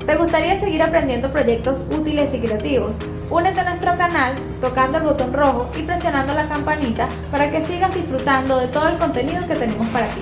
¿Te gustaría seguir aprendiendo proyectos útiles y creativos? Únete a nuestro canal tocando el botón rojo y presionando la campanita para que sigas disfrutando de todo el contenido que tenemos para ti.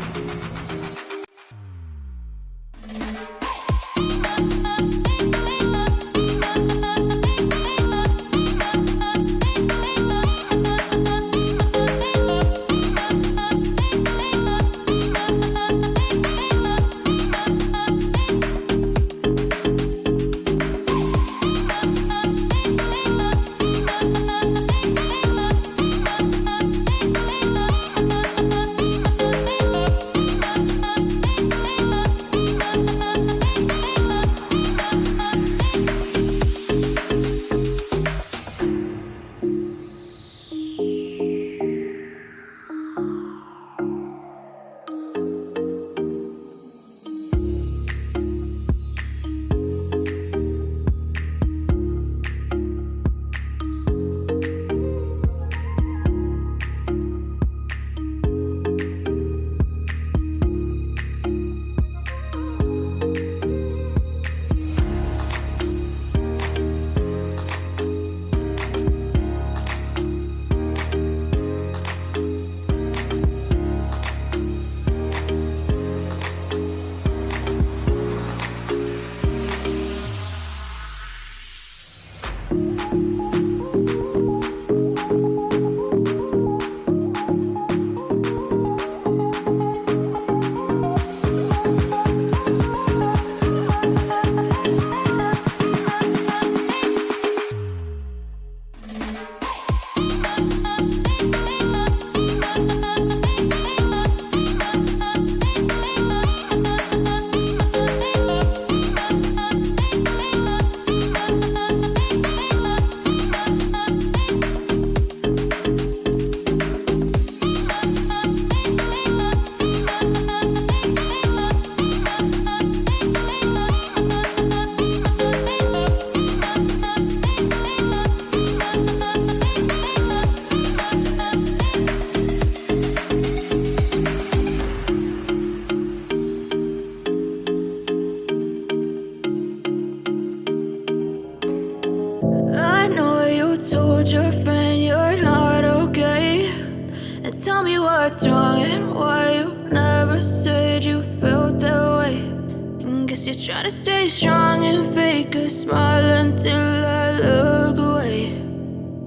Tell me what's wrong and why you never said you felt that way. And guess you're trying to stay strong and fake a smile until I look away.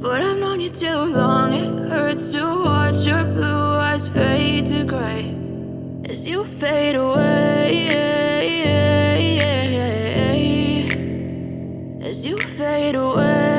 But I've known you too long, it hurts to watch your blue eyes fade to gray as you fade away. As you fade away.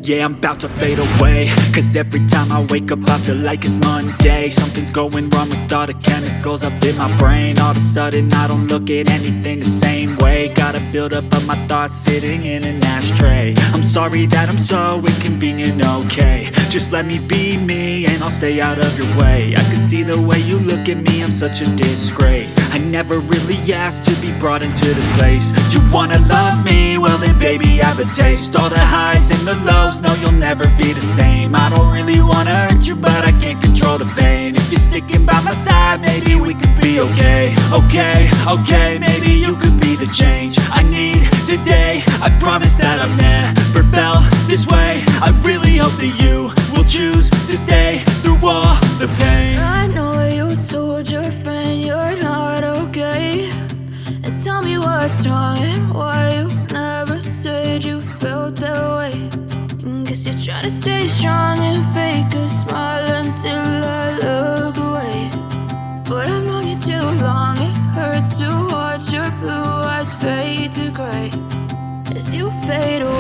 Yeah, I'm about to fade away, cause every time I wake up I feel like it's Monday. Something's going wrong with all the chemicals up in my brain. All of a sudden I don't look at anything the same way. Gotta build up of my thoughts sitting in an ashtray. I'm sorry that I'm so inconvenient, okay. Just let me be me and I'll stay out of your way. I can see the way you look at me, I'm such a disgrace. I never really asked to be brought into this place. You wanna love me? Well then baby I have a taste. All the highs and the lows, no you'll never be the same. I don't really wanna hurt you but I can't control the pain. If you're sticking by my side maybe we could be okay. Okay, maybe you could be the change I need today. I promise that I've never felt this way. I really hope that you will choose to stay through all the pain. I know you told your friend you're not okay. And tell me what's wrong and why you never said you felt that way. And guess you're trying to stay strong and fake a smile until I look away. But I've known you too long, it hurts to watch your blue eyes fade to gray as you fade away.